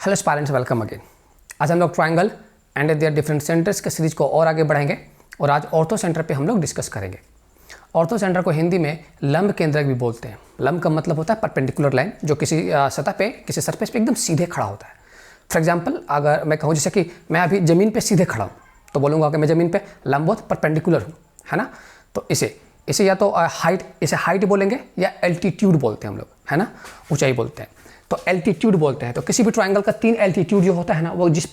Hello aspirants, welcome again. आज हम लोग triangle and their different centres के सीरीज को और आगे बढ़ाएंगे और आज ऑर्थो सेंटर पे हम लोग डिस्कस करेंगे। ऑर्थो सेंटर को हिंदी में लंब केंद्रक भी बोलते हैं। लंब का मतलब होता है परपेंडिकुलर लाइन, जो किसी सतह पे, किसी सरफेस पे एकदम सीधे खड़ा होता है। फॉर एग्जाम्पल, अगर मैं कहूँ जैसे कि मैं अभी ज़मीन पे सीधे खड़ा हूँ तो बोलूँगा कि मैं ज़मीन पे लंबवत परपेंडिकुलर हूँ, है ना। तो इसे या तो हाइट बोलेंगे या एल्टीट्यूड बोलते हैं हम लोग, है ना, ऊंचाई बोलते हैं। तो एल्टीट्यूड बोलते हैं। तो किसी भी ट्रायंगल का 3 एल्टीट्यूड जो होता है ना, वो जिस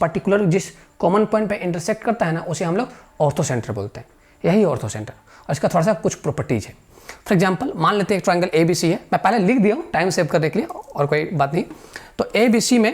कॉमन पॉइंट पे इंटरसेक्ट करता है ना, उसे हम लोग ऑर्थो सेंटर बोलते हैं। यही ऑर्थो सेंटर, और इसका थोड़ा सा कुछ प्रॉपर्टीज है। फॉर एग्जांपल, मान लेते हैं एक ट्रायंगल ABC है। मैं पहले लिख दिया हूँ टाइम सेव करने के लिए, और कोई बात नहीं। तो ABC में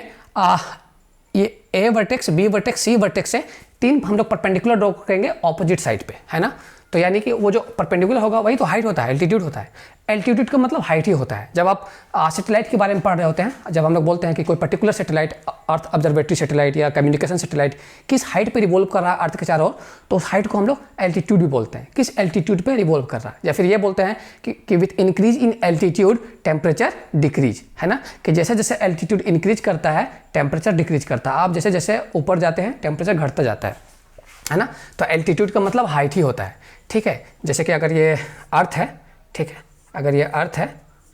ये A vertex, B vertex, C vertex से 3 हम लोग परपेंडिकुलर ड्रॉ करेंगे ऑपोजिट साइड पे, है ना। तो यानी कि वो जो परपेंडिकुलर होगा वही तो हाइट होता है, एल्टीट्यूड होता है। एल्टीट्यूड का मतलब हाइट ही होता है। जब आप सैटेलाइट के बारे में पढ़ रहे होते हैं, जब हम लोग बोलते हैं कि कोई पर्टिकुलर सैटेलाइट, अर्थ ऑब्जर्वेटरी सैटेलाइट या कम्युनिकेशन सैटेलाइट किस हाइट पे रिवॉल्व कर रहा है अर्थ के चारों ओर, तो उस हाइट को हम लोग एल्टीट्यूड भी बोलते हैं, किस एल्टीट्यूड पे रिवॉल्व कर रहा है। या फिर ये बोलते हैं कि with increase in altitude temperature decrease, है ना, कि जैसे जैसे एल्टीट्यूड इंक्रीज करता है टेम्परेचर डिक्रीज करता है। आप जैसे जैसे ऊपर जाते हैं टेम्परेचर घटता जाता है ना। तो एल्टीट्यूड का मतलब हाइट ही होता है, ठीक है। जैसे कि अगर ये अर्थ है, ठीक है, अगर ये अर्थ है,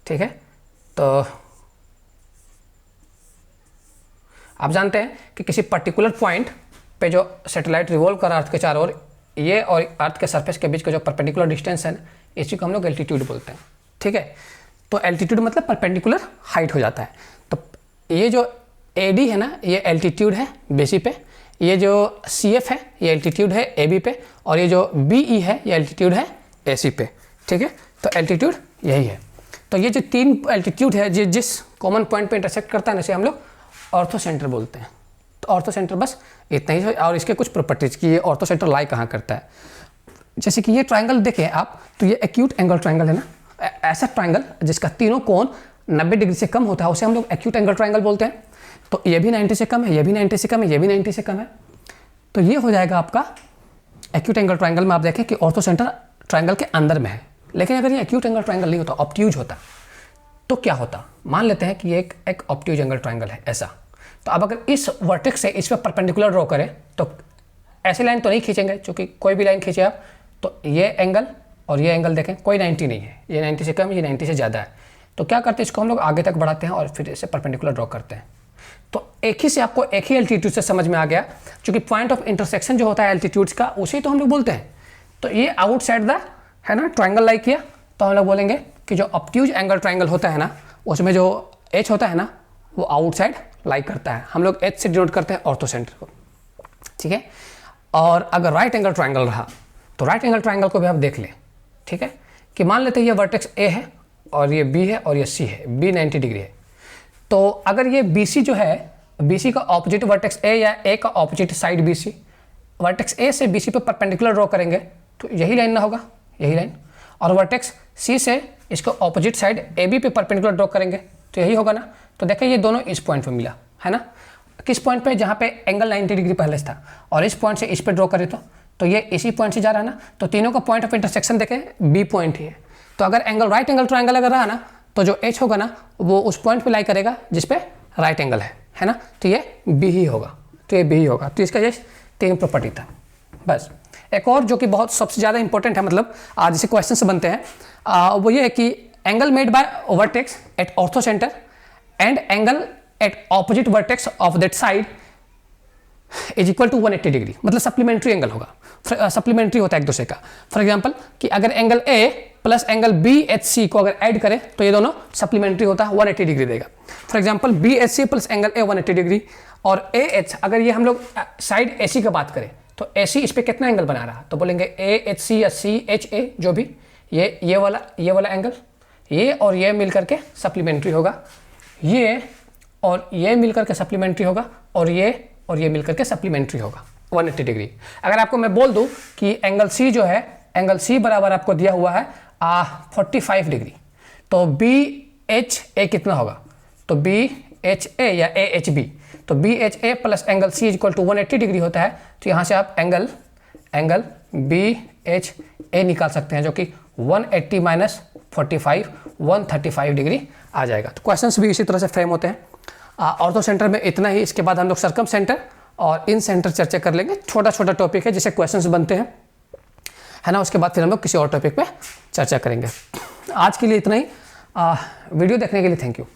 ठीक है, तो आप जानते हैं कि किसी पर्टिकुलर पॉइंट पे जो सैटेलाइट रिवॉल्व कर रहा है अर्थ के चारों ओर, ये और अर्थ के सरफेस के बीच का जो परपेंडिकुलर डिस्टेंस है, इसी को हम लोग एल्टीट्यूड बोलते हैं, ठीक है। तो एल्टीट्यूड मतलब परपेंडिकुलर हाइट हो जाता है। तो ये जो AD है ना, ये एल्टीट्यूड है BC पे, ये जो CF है ये एल्टीट्यूड है AB पे, और ये जो BE है ये एल्टीट्यूड है AC पे, ठीक है। तो एल्टीट्यूड यही है। तो ये जो 3 एल्टीट्यूड है जिस कॉमन पॉइंट पे इंटरसेक्ट करता है, इसे हम लोग ऑर्थो सेंटर बोलते हैं। तो ऑर्थो सेंटर बस इतना ही है। और इसके कुछ प्रॉपर्टीज कि ये ऑर्थो सेंटर लाई कहाँ करता है। जैसे कि ये ट्राइंगल देखें आप, तो ये एक्यूट एंगल ट्राइंगल है ना। ऐसा ट्राइंगल जिसका तीनों कोण 90 डिग्री से कम होता है उसे हम लोग एक्यूट एंगल ट्राइंगल बोलते हैं। तो ये भी 90 से कम है, ये भी 90 से कम है, ये भी 90 से कम है। तो ये हो जाएगा आपका एक्यूट एंगल ट्राइंगल में। आप देखें कि ऑर्थो सेंटर ट्राइंगल के अंदर में है। लेकिन अगर ये एक्यूट एंगल ट्राइंगल नहीं होता, ऑब्ट्यूज होता, तो क्या होता। मान लेते हैं कि ये एक ऑब्ट्यूज एंगल ट्राइंगल है ऐसा। तो अब अगर इस वर्टेक्स से इस पर परपेंडिकुलर ड्रॉ करें तो ऐसी लाइन तो नहीं खींचेंगे, क्योंकि कोई भी लाइन खींचे आप तो ये एंगल और ये एंगल देखें कोई 90 नहीं है, ये 90 से कम, ये 90 से ज़्यादा है। तो क्या करते हैं, इसको हम लोग आगे तक बढ़ाते हैं और फिर इसे परपेंडिकुलर ड्रॉ करते हैं। तो एक ही से आपको एक ही एल्टीट्यूड से समझ में आ गया, क्योंकि पॉइंट ऑफ इंटरसेक्शन जो होता है एल्टीट्यूड्स का, उसे तो हम लोग बोलते हैं। तो ये आउटसाइड द, है ना, ट्राइंगल लाइक किया, तो हम लोग बोलेंगे कि जो ऑब्ट्यूज एंगल ट्राइंगल होता है ना, उसमें जो H होता है ना, वो आउटसाइड लाइक करता है। हम लोग H से डिनोट करते हैं ऑर्थो सेंटर को, ठीक है। और अगर राइट एंगल ट्राइंगल रहा तो राइट एंगल ट्राइंगल को भी आप देख लें, ठीक है, कि मान लेते हैं ये वर्टेक्स A है और ये B है और ये C है, B 90 डिग्री है। तो अगर ये BC जो है, BC का ऑपोजिट वर्टेक्स A या A का opposite side BC, vertex A से BC पे परपेंडिकुलर ड्रॉ करेंगे तो यही लाइन ना होगा, यही लाइन। और वर्टेक्स C से इसको ऑपोजिट साइड AB पे परपेंडिकुलर ड्रॉ करेंगे तो यही होगा ना। तो देखिए ये दोनों इस पॉइंट पे मिला, है ना। किस पॉइंट पे, जहाँ पे एंगल 90 डिग्री पहले से था, और इस पॉइंट से इस पे ड्रॉ करें तो ये इसी पॉइंट से जा रहा है ना। तो तीनों का पॉइंट ऑफ इंटरसेक्शन देखें B पॉइंट ही है। तो अगर एंगल राइट एंगल ट्राइंगल अगर रहा ना, तो जो H होगा ना वो उस पॉइंट पे लाई करेगा जिस पे राइट एंगल है ना। तो ये B ही होगा, तो ये B ही होगा। तो इसका ये 3 प्रॉपर्टी था। बस एक और जो कि बहुत सबसे ज़्यादा इंपॉर्टेंट है, मतलब जैसे क्वेश्चन से बनते हैं, वो ये है कि angle made by vertex at orthocentre and angle at opposite vertex of that side is equal to 180 degree. मतलब सप्लीमेंट्री एंगल होगा, सप्लीमेंट्री होता है एक दूसरे का। फॉर एग्जांपल कि अगर angle A plus angle BHC को अगर ऐड करें तो ये दोनों सप्लीमेंट्री होता है, 180 डिग्री देगा। For example BHC plus angle A 180 degree, और AH अगर ये हम लोग साइड AC का बात करें तो AC इस पे कितना एंगल बना रहा है, तो बोलेंगे AHC या CHA जो भी, ये वाला एंगल, ये और ये मिल करके सप्लीमेंट्री होगा, ये और ये मिल करके सप्लीमेंट्री होगा, और ये मिल करके सप्लीमेंट्री होगा 180 डिग्री। अगर आपको मैं बोल दूं कि एंगल C जो है, एंगल C बराबर आपको दिया हुआ है 45 डिग्री, तो BHA कितना होगा, तो BHA या AHB, तो BHA plus angle C is equal to 180 degree होता है। तो यहाँ से आप एंगल BHA निकाल सकते हैं, जो कि 180 माइनस 45 135 डिग्री आ जाएगा। तो क्वेश्चंस भी इसी तरह से फ्रेम होते हैं। ऑर्थो सेंटर में इतना ही। इसके बाद हम लोग सर्कम सेंटर और इन सेंटर चर्चा कर लेंगे। छोटा छोटा टॉपिक है जिससे क्वेश्चंस बनते हैं, है ना। उसके बाद फिर हम लोग किसी और टॉपिक पे चर्चा करेंगे। आज के लिए इतना ही। वीडियो देखने के लिए थैंक यू।